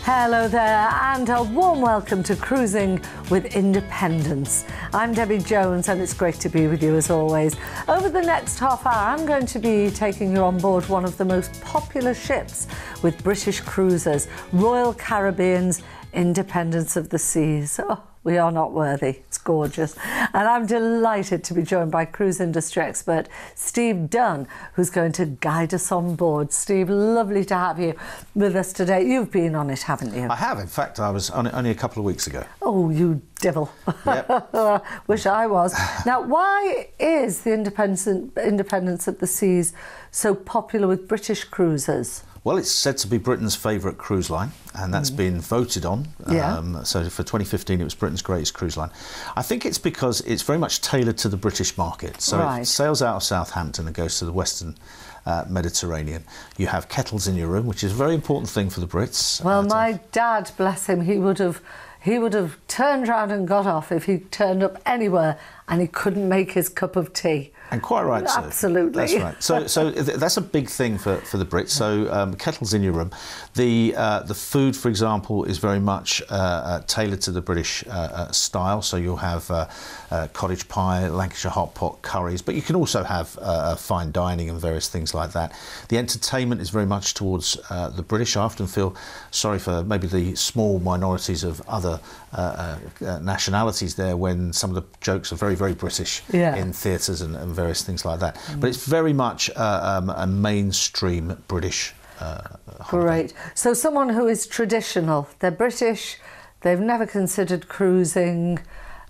Hello there and a warm welcome to Cruising with Independence. I'm Debbie Jones and it's great to be with you as always. Over the next half hour I'm going to be taking you on board one of the most popular ships with British cruisers, Royal Caribbean's Independence of the Seas. Oh, we are not worthy. It's gorgeous. And I'm delighted to be joined by cruise industry expert Steve Dunn, who's going to guide us on board. Steve, lovely to have you with us today. You've been on it, haven't you? I have. In fact, I was on it only a couple of weeks ago. Oh, you devil. Yep. Wish I was. Now, why is the Independence of the Seas so popular with British cruisers? Well, it's said to be Britain's favourite cruise line, and that's been voted on. Yeah. So for 2015, it was Britain's greatest cruise line. I think it's because it's very much tailored to the British market. So right. It sails out of Southampton and goes to the Western Mediterranean. You have kettles in your room, which is a very important thing for the Brits. Well, my dad, bless him, he would have turned round and got off if he turned up anywhere and he couldn't make his cup of tea. And quite right, so. Absolutely. That's right. So that's a big thing for the Brits. So kettles in your room. The food, for example, is very much tailored to the British style. So you'll have cottage pie, Lancashire hot pot, curries, but you can also have fine dining and various things like that. The entertainment is very much towards the British. I often feel sorry for maybe the small minorities of other nationalities there when some of the jokes are very, very British in theatres and various things like that. But it's very much a mainstream British holiday. Great. So someone who is traditional, they're British, they've never considered cruising,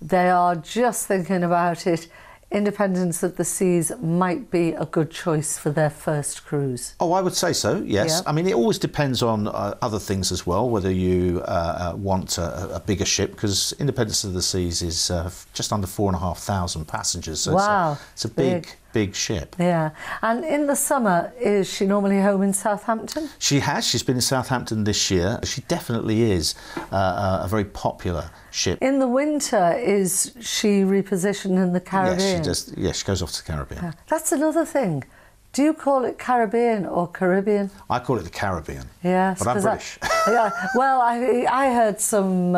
they are just thinking about it. Independence of the Seas might be a good choice for their first cruise. Oh, I would say so, yes. Yeah. I mean, it always depends on other things as well, whether you want a bigger ship, because Independence of the Seas is just under 4,500 passengers. So wow. It's a big ship. Yeah. And in the summer, is she normally home in Southampton? She has. She's been in Southampton this year. She definitely is a very popular ship. In the winter, is she repositioned in the Caribbean? Yes, she does. Yes, she goes off to the Caribbean. Yeah. That's another thing. Do you call it Caribbean or Caribbean? I call it the Caribbean. Yes, but I'm British. Well, I heard some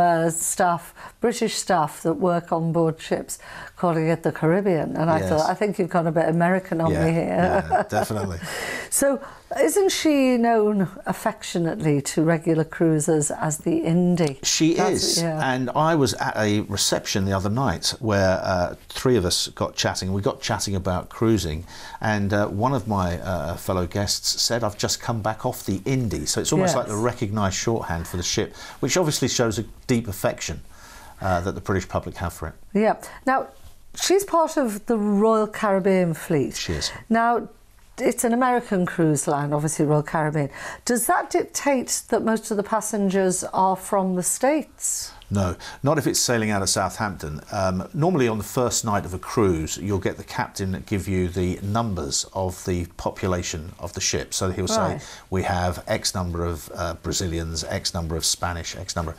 British staff that work on board ships calling it the Caribbean, and I thought, I think you've gone a bit American on me here. Yeah, definitely. So, isn't she known affectionately to regular cruisers as the Indy? She is, and I was at a reception the other night where three of us got chatting. We got chatting about cruising, and one of my fellow guests said, "I've just come back off the Indy." So it's almost like a recognised shorthand for the ship, which obviously shows a deep affection that the British public have for it. Yeah. Now, she's part of the Royal Caribbean fleet. She is. Now, it's an American cruise line, obviously Royal Caribbean. Does that dictate that most of the passengers are from the States? No, not if it's sailing out of Southampton. Normally on the first night of a cruise, you'll get the captain give you the numbers of the population of the ship. So he'll say, we have X number of Brazilians, X number of Spanish, X number.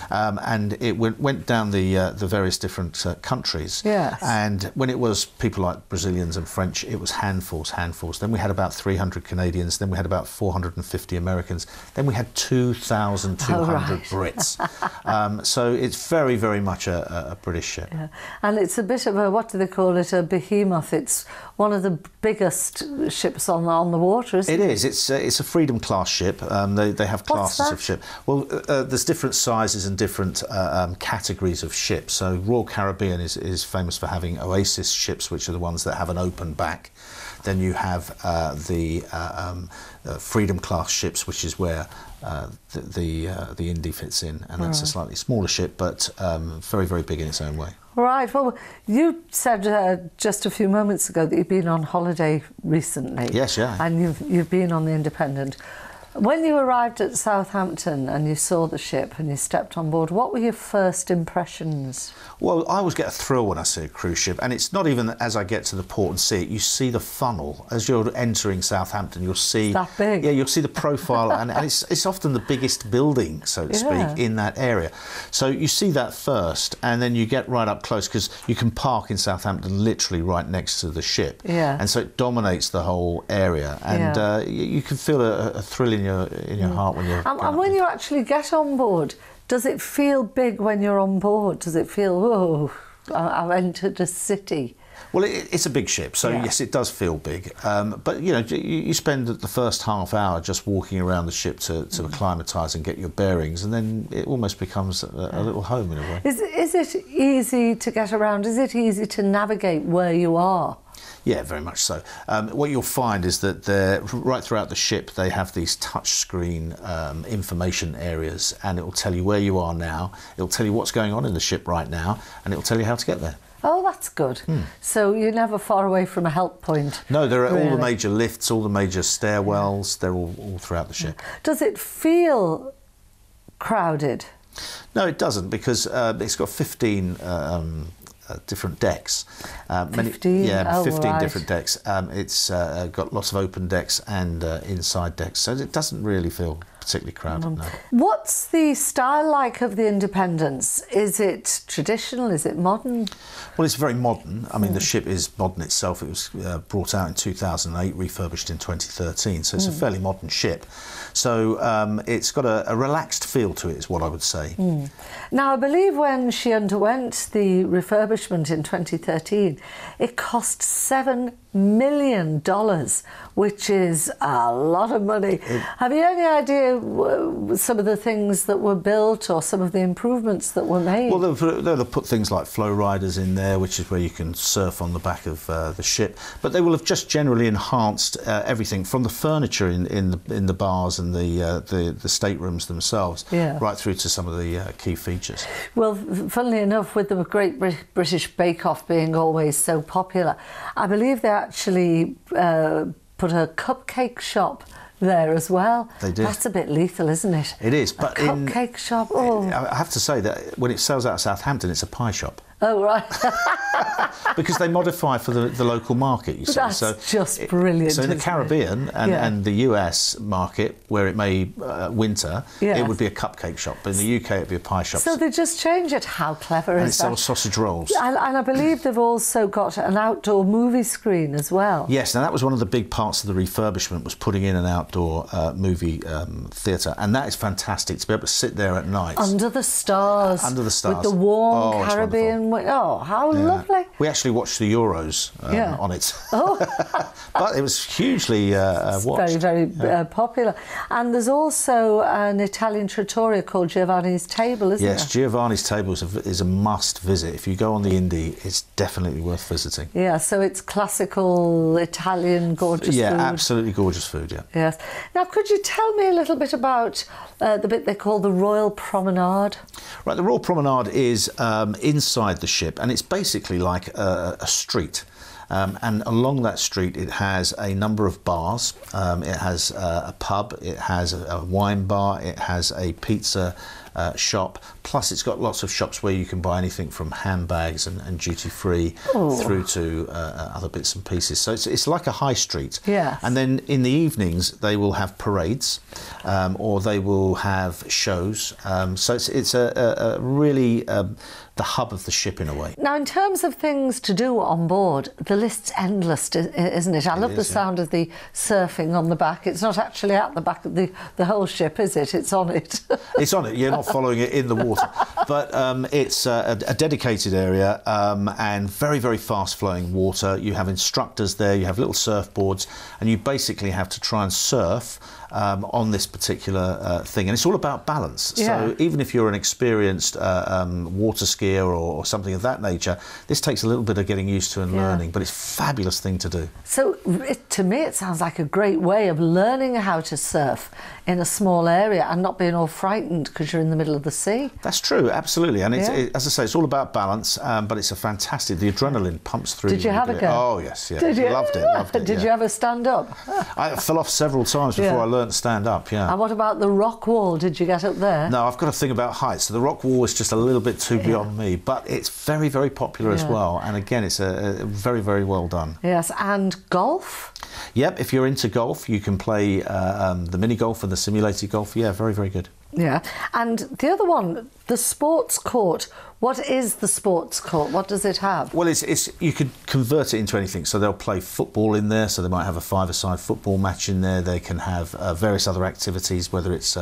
And it went down the various different countries. Yes. And when it was people like Brazilians and French, it was handfuls. Then we had about 300 Canadians. Then we had about 450 Americans. Then we had 2,200 Brits. So it's very, very much a British ship. Yeah. And it's a bit of a, what do they call it, a behemoth. It's one of the biggest ships on the water, isn't it? It is. It's a Freedom class ship. They have classes of ship. Well, there's different sizes and different categories of ships. So Royal Caribbean is famous for having Oasis ships, which are the ones that have an open back. Then you have the Freedom class ships, which is where the Indy fits in, and that's a slightly smaller ship, but very, very big in its own way. Right. Well, you said just a few moments ago that you've been on holiday recently. Yes, yeah. And you've been on the Independent. When you arrived at Southampton and you saw the ship and you stepped on board, what were your first impressions? Well, I always get a thrill when I see a cruise ship, and it's not even as I get to the port and see it. You see the funnel as you're entering Southampton. You'll see that big. Yeah, you'll see the profile, and it's often the biggest building, so to speak, in that area. So you see that first, and then you get right up close because you can park in Southampton literally right next to the ship. Yeah. And so it dominates the whole area, and you can feel a thrill in in your heart when you're. And when you actually get on board, does it feel big when you're on board? Does it feel, whoa, I've entered a city? Well, it's a big ship, so yes, it does feel big. But you spend the first half hour just walking around the ship to acclimatise and get your bearings, and then it almost becomes a little home in a way. Is it easy to get around? Is it easy to navigate where you are? Yeah, very much so. What you'll find is that right throughout the ship they have these touch screen information areas, and it will tell you where you are now, it will tell you what's going on in the ship right now, and it will tell you how to get there. Oh, that's good. So you're never far away from a help point? No, there are all the major lifts, all the major stairwells, they're all throughout the ship. Does it feel crowded? No, it doesn't, because it's got 15 different decks. 15? Yeah, 15 right. different decks. It's got lots of open decks and inside decks, so it doesn't really feel particularly crowded, no. What's the style like of the Independence? Is it traditional? Is it modern? Well, it's very modern. I mean, the ship is modern itself. It was brought out in 2008, refurbished in 2013, so it's a fairly modern ship. So it's got a relaxed feel to it, is what I would say. Now, I believe when she underwent the refurbishment in 2013, it cost $7 million, which is a lot of money. Have you any idea some of the things that were built or some of the improvements that were made? Well, they'll put things like flow riders in there, which is where you can surf on the back of the ship. But they will have just generally enhanced everything from the furniture in the bars and the staterooms themselves, right through to some of the key features. Well, funnily enough, with the Great British Bake Off being always so popular, I believe they actually put a cupcake shop there as well. They did. That's a bit lethal, isn't it? It is, but a cupcake shop. Oh, I have to say that when it sells out of Southampton, it's a pie shop. Oh, right. Because they modify for the local market, you see. That's just brilliant. So in the Caribbean and the US market, where it may winter, it would be a cupcake shop. But in the UK, it would be a pie shop. So they just change it. How clever and is that? that? And it sells sausage rolls. And I believe they've also got an outdoor movie screen as well. Yes, now that was one of the big parts of the refurbishment, was putting in an outdoor movie theatre. And that is fantastic, to be able to sit there at night. Under the stars. Under the stars. With the warm Caribbean. Oh, how lovely. We actually watched the Euros on it. Oh. But it was hugely watched. Very, very popular. And there's also an Italian trattoria called Giovanni's Table, isn't there? Yes, Giovanni's Table is a must visit. If you go on the Indy, it's definitely worth visiting. Yeah, so it's classical Italian, gorgeous food. Yeah, absolutely gorgeous food, yeah. Yes. Now, could you tell me a little bit about the bit they call the Royal Promenade? Right, the Royal Promenade is inside the ship, and it's basically like a street. And along that street it has a number of bars, it has a pub, it has a wine bar, it has a pizza shop, plus it's got lots of shops where you can buy anything from handbags and duty-free through to other bits and pieces. So it's like a high street. Yes. And then in the evenings they will have parades or they will have shows. So it's a really the hub of the ship in a way. Now, in terms of things to do on board, the list's endless, isn't it? I love the sound of the surfing on the back. It's not actually at the back of the whole ship, is it? It's on it. It's on it. You're not following it in the water. But it's a dedicated area and very, very fast-flowing water. You have instructors there, you have little surfboards, and you basically have to try and surf on this particular thing. And it's all about balance. Yeah. So even if you're an experienced water skier or something of that nature, this takes a little bit of getting used to and learning, but it's a fabulous thing to do. So to me it sounds like a great way of learning how to surf in a small area and not being all frightened because you're in the middle of the sea. That's true, absolutely. And as I say, it's all about balance, but it's a fantastic, the adrenaline pumps through. Did you have a go? Oh yes, yeah. Did you? Loved it. Did you ever stand up? I fell off several times before I learned to stand up, And what about the rock wall? Did you get up there? No, I've got a thing about heights. So the rock wall is just a little bit too beyond me, but it's very, very popular as well. And again, it's a very, very well done. Yes, and golf? Yep, if you're into golf, you can play the mini golf and the simulated golf. Yeah, very, very good. Yeah. And the other one, the sports court. What is the sports court? What does it have? Well, it's you could convert it into anything. So they'll play football in there. So they might have a five-a-side football match in there. They can have various other activities, whether it's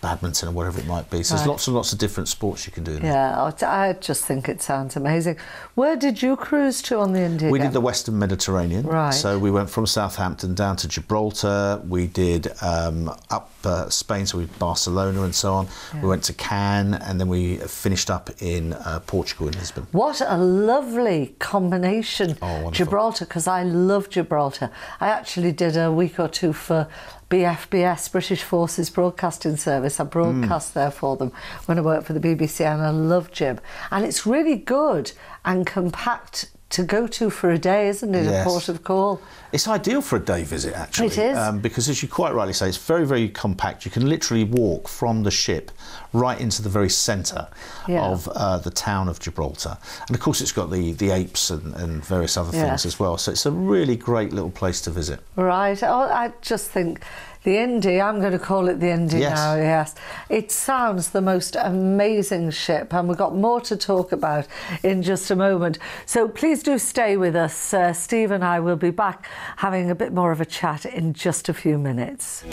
badminton or whatever it might be. So there's lots and lots of different sports you can do in there. Yeah, I just think it sounds amazing. Where did you cruise to on the Indy? We did the Western Mediterranean. Right. So we went from Southampton down to Gibraltar. We did up Spain, so we did Barcelona and so on. Yeah. We went to Cannes, and then we finished up in Portugal, in Lisbon. What a lovely combination. Oh, wonderful. Gibraltar, because I love Gibraltar. I actually did a week or two for BFBS, British Forces Broadcasting Service. I broadcast there for them when I worked for the BBC, and I love Gib. And it's really good and compact to go to for a day, isn't it? Yes. A port of call. It's ideal for a day visit, actually. It is. Because as you quite rightly say, it's very, very compact. You can literally walk from the ship right into the very centre of the town of Gibraltar. And of course it's got the apes and various other things as well. So it's a really great little place to visit. Right. Oh, I just think the Indy, I'm going to call it the Indy now, yes. It sounds the most amazing ship, and we've got more to talk about in just a moment. So please do stay with us. Steve and I will be back having a bit more of a chat in just a few minutes.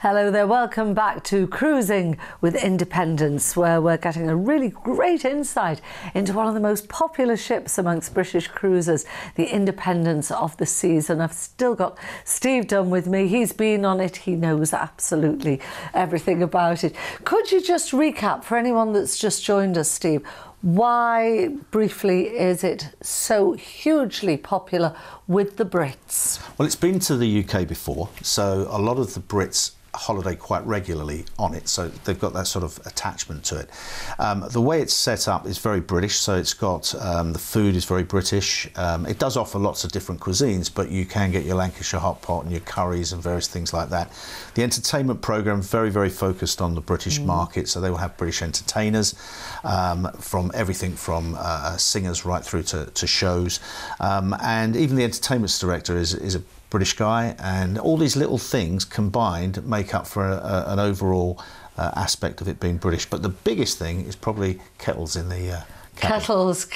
Hello there, welcome back to Cruising with Independence, where we're getting a really great insight into one of the most popular ships amongst British cruisers, the Independence of the Seas. And I've still got Steve Dunn with me. He's been on it, he knows absolutely everything about it. Could you just recap for anyone that's just joined us, Steve, why, briefly, is it so hugely popular with the Brits? Well, it's been to the UK before, so a lot of the Brits holiday quite regularly on it, so they've got that sort of attachment to it. The way it's set up is very British, so it's got the food is very British. It does offer lots of different cuisines, but you can get your Lancashire hot pot and your curries and various things like that. The entertainment programme very, very focused on the British market, so they will have British entertainers from everything from singers right through to shows, and even the entertainment director is a British guy, and all these little things combined make up for an overall aspect of it being British. But the biggest thing is probably kettles in the Kettles.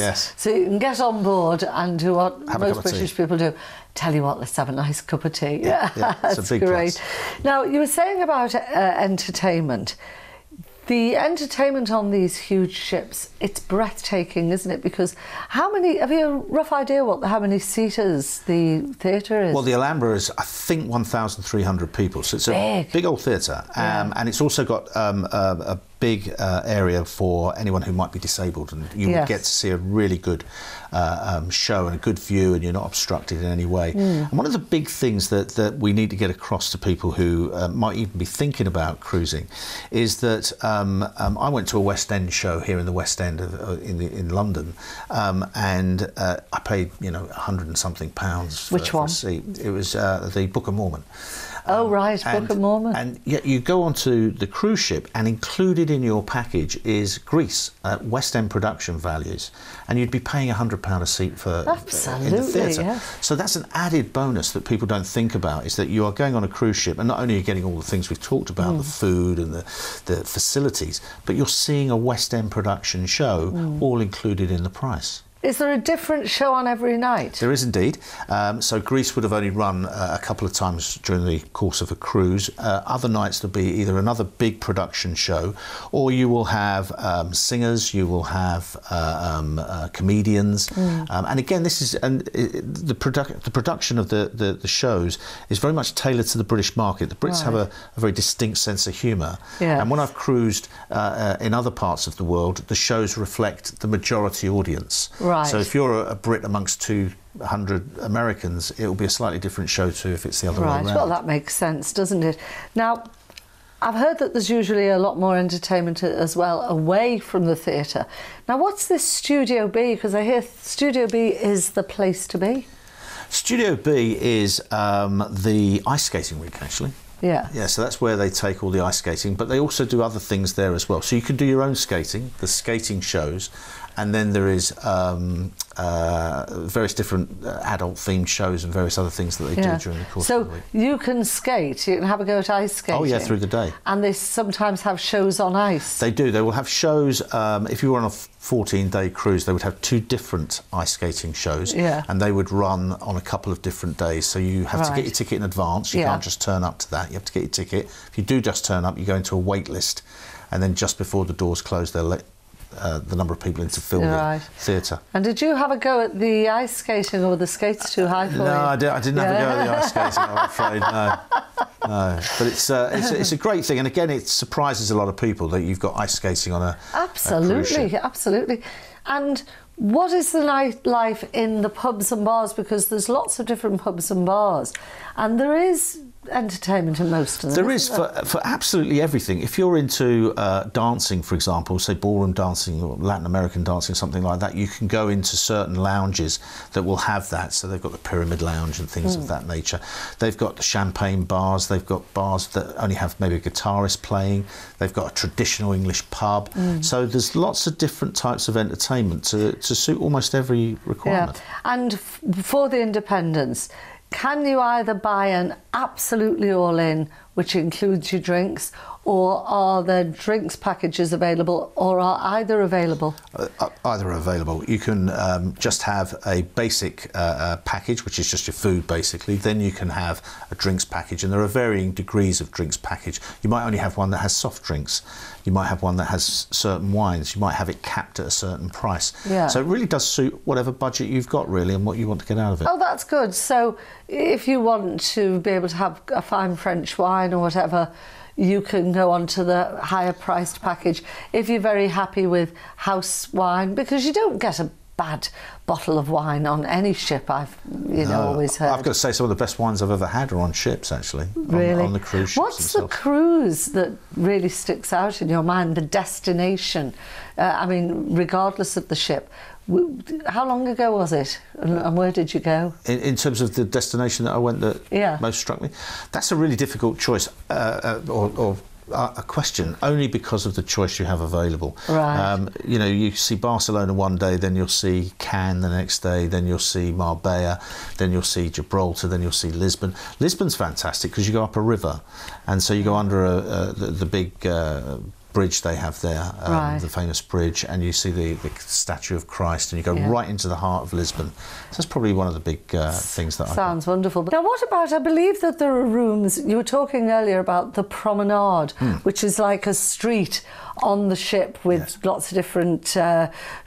Yes. So you can get on board and do what most British people do. Tell you what, let's have a nice cup of tea. Yeah, that's it's a big great. plus. Now, you were saying about entertainment. The entertainment on these huge ships, it's breathtaking, isn't it? Because have you a rough idea how many seaters the theatre is? Well, the Alhambra is, I think, 1,300 people, so it's a big old theatre. And it's also got a big area for anyone who might be disabled, and you will get to see a really good show and a good view, and you're not obstructed in any way. And one of the big things that we need to get across to people who might even be thinking about cruising is that I went to a West End show here in the West End in London, and I paid £100 and something for a seat. It was the Book of Mormon. Oh, right, Book of Mormon. And yet you go onto the cruise ship, and included in your package is Greece at West End production values, and you'd be paying £100 a seat for in the theatre. Yes. So that's an added bonus that people don't think about, is that you are going on a cruise ship, and not only are you getting all the things we've talked about, the food and the facilities, but you're seeing a West End production show all included in the price. Is there a different show on every night? There is indeed. So Greece would have only run a couple of times during the course of a cruise. Other nights there'll be either another big production show, or you will have singers, you will have comedians. And again, this is the production of the shows is very much tailored to the British market. The Brits have a very distinct sense of humour. Yeah. And when I've cruised in other parts of the world, the shows reflect the majority audience. Right. So if you're a Brit amongst 200 Americans, it will be a slightly different show to if it's the other way around. Well, that makes sense, doesn't it? Now, I've heard that there's usually a lot more entertainment as well away from the theatre. Now, what's this Studio B? Because I hear Studio B is the place to be. Studio B is the ice skating rink, actually. Yeah. Yeah, so that's where they take all the ice skating, but they also do other things there as well. So you can do your own skating, the skating shows, and then there is various different adult-themed shows and various other things that they do during the course of the week. So you can skate, you can have a go at ice skating. Oh yeah, through the day. And they sometimes have shows on ice. They do. They will have shows. If you were on a 14-day cruise, they would have 2 different ice skating shows, and they would run on a couple of different days. So you have to get your ticket in advance. You can't just turn up to that. You have to get your ticket. If you do just turn up, you go into a wait list, and then just before the doors close, they'll let the number of people in to fill the theatre. And did you have a go at the ice skating, or were the skates too high for you? No, I didn't have a go at the ice skating, I'm afraid, no. No, but it's a great thing, and again, it surprises a lot of people that you've got ice skating on a cruise ship. Absolutely. And what is the nightlife in the pubs and bars? Because there's lots of different pubs and bars, and there is entertainment in most of them. There is for absolutely everything. If you're into dancing, for example, say ballroom dancing or Latin American dancing, something like that, you can go into certain lounges that will have that. So they've got the Pyramid Lounge and things of that nature. They've got the champagne bars. They've got bars that only have maybe a guitarist playing. They've got a traditional English pub. So there's lots of different types of entertainment to suit almost every requirement. Yeah. And for the independents, can you either buy an absolutely all-in, which includes your drinks, or are there drinks packages available, or are either available? Either are available. You can just have a basic package, which is just your food, basically. Then you can have a drinks package, and there are varying degrees of drinks package. You might only have one that has soft drinks. You might have one that has certain wines. You might have it capped at a certain price. So it really does suit whatever budget you've got, really, and what you want to get out of it. Oh, that's good. So if you want to be able to have a fine French wine or whatever, you can go on to the higher priced package. If you're very happy with house wine, because you don't get a bad bottle of wine on any ship, I've always heard. I've got to say, some of the best wines I've ever had are on ships, actually. Really? On the cruise ships What's themselves. the cruise that really sticks out in your mind, the destination? I mean, regardless of the ship. How long ago was it, and where did you go? In terms of the destination that I went that most struck me? That's a really difficult choice, or a question, only because of the choice you have available. Right. You know, you see Barcelona one day, then you'll see Cannes the next day, then you'll see Marbella, then you'll see Gibraltar, then you'll see Lisbon. Lisbon's fantastic because you go up a river, and so you go under the big bridge they have there, the famous bridge, and you see the statue of Christ, and you go right into the heart of Lisbon. So that's probably one of the big things that sounds wonderful. Now, what about, I believe that there are rooms, you were talking earlier about the promenade, which is like a street on the ship with lots of different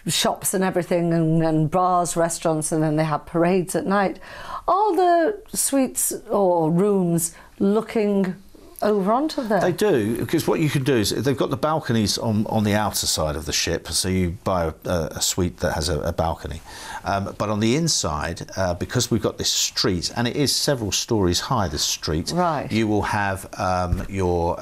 shops and everything, and bars, restaurants, and then they have parades at night. Are the suites or rooms looking over onto there? They do, because what you can do is they've got the balconies on the outer side of the ship, so you buy a suite that has a balcony. But on the inside, because we've got this street, and it is several stories high, this street, you will have your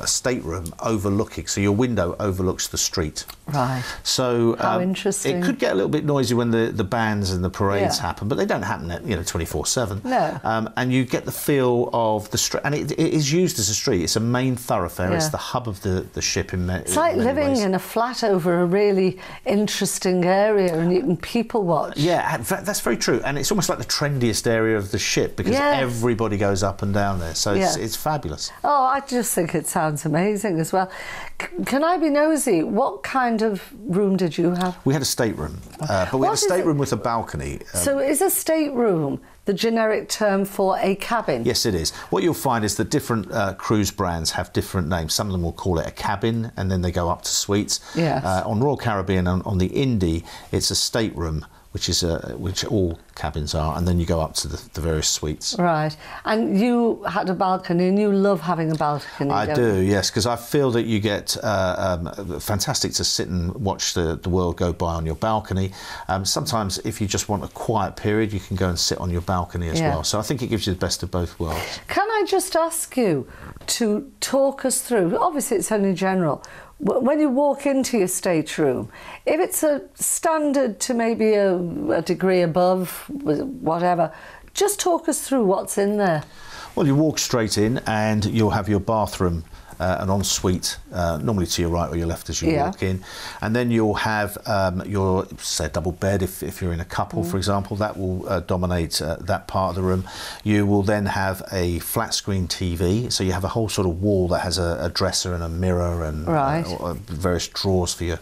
stateroom overlooking, so your window overlooks the street. Right. So how interesting. It could get a little bit noisy when the bands and the parades happen, but they don't happen at 24/7. No. And you get the feel of the street, and it is used as a street. It's a main thoroughfare. It's the hub of the ship in many ways. It's like living in a flat over a really interesting area, and you can people watch. Yeah, that's very true, and it's almost like the trendiest area of the ship because everybody goes up and down there, so it's fabulous. Oh, I just think it sounds amazing as well. Can I be nosy? What kind of room did you have? We had a stateroom, but we had a stateroom with a balcony. So is a stateroom the generic term for a cabin? Yes, it is. What you'll find is that different cruise brands have different names. Some of them will call it a cabin, and then they go up to suites. Yes. On Royal Caribbean, on the Indy, it's a stateroom, which all cabins are, and then you go up to the various suites. Right. And you had a balcony, and you love having a balcony. I do, yes, because I feel that you get fantastic to sit and watch the world go by on your balcony. Sometimes, if you just want a quiet period, you can go and sit on your balcony as well. So I think it gives you the best of both worlds. Can I just ask you to talk us through, obviously it's only general, when you walk into your stateroom, if it's a standard to maybe a degree above, whatever, just talk us through what's in there. Well, you walk straight in and you'll have your bathroom an ensuite, normally to your right or your left as you walk in. And then you'll have your, say, double bed if you're in a couple, for example. That will dominate that part of the room. You will then have a flat screen TV, so you have a whole sort of wall that has a dresser and a mirror and various drawers for your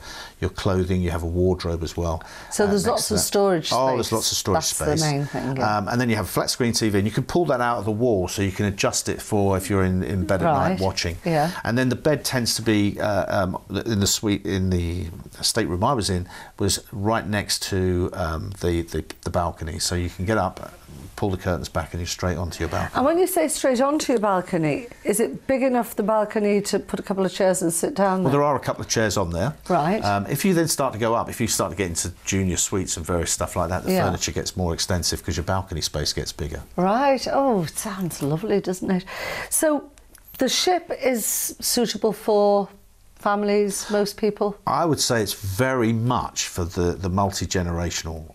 clothing. You have a wardrobe as well. So there's lots of storage space. Oh, there's lots of storage space. That's the main thing. Yeah. And then you have a flat screen TV, and you can pull that out of the wall so you can adjust it for if you're in bed at night watching. Yeah. And then the bed tends to be in the suite, in the stateroom I was in, was right next to the balcony, so you can get up, pull the curtains back, and you're straight onto your balcony. And when you say straight onto your balcony, is it big enough, the balcony, to put a couple of chairs and sit down there? Well, there are a couple of chairs on there. Right. If you then start to go up, if you start to get into junior suites and various stuff like that, the furniture gets more extensive because your balcony space gets bigger. Right. Oh, it sounds lovely, doesn't it? So the ship is suitable for families, most people? I would say it's very much for the multi-generational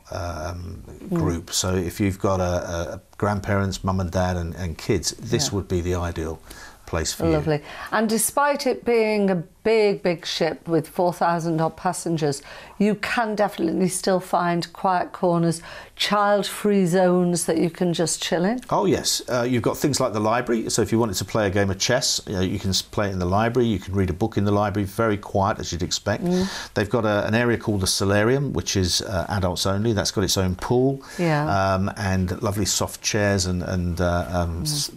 group. So if you've got a grandparents, mum and dad and kids, this would be the ideal place for you. Lovely. And despite it being a big ship with 4,000 odd passengers, you can definitely still find quiet corners, child-free zones that you can just chill in. Oh yes, you've got things like the library. So if you wanted to play a game of chess, you can play it in the library. You can read a book in the library, very quiet as you'd expect. They've got an area called the solarium, which is adults only. That's got its own pool, and lovely soft chairs and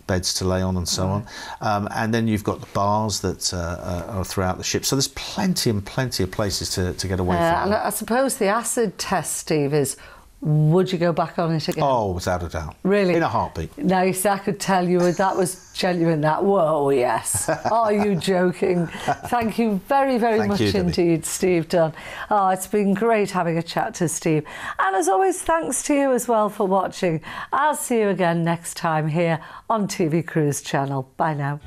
beds to lay on and so on. And then you've got the bars that are throughout the ship. So there's plenty and plenty of places to get away from. And I suppose the acid test, Steve, is, would you go back on it again? Oh, without a doubt. Really? In a heartbeat. Now, you see, I could tell you that was genuine, that. Whoa, yes. Are you joking? Thank you very much indeed, Steve Dunn. Oh, it's been great having a chat to Steve. And as always, thanks to you as well for watching. I'll see you again next time here on TV Cruise Channel. Bye now.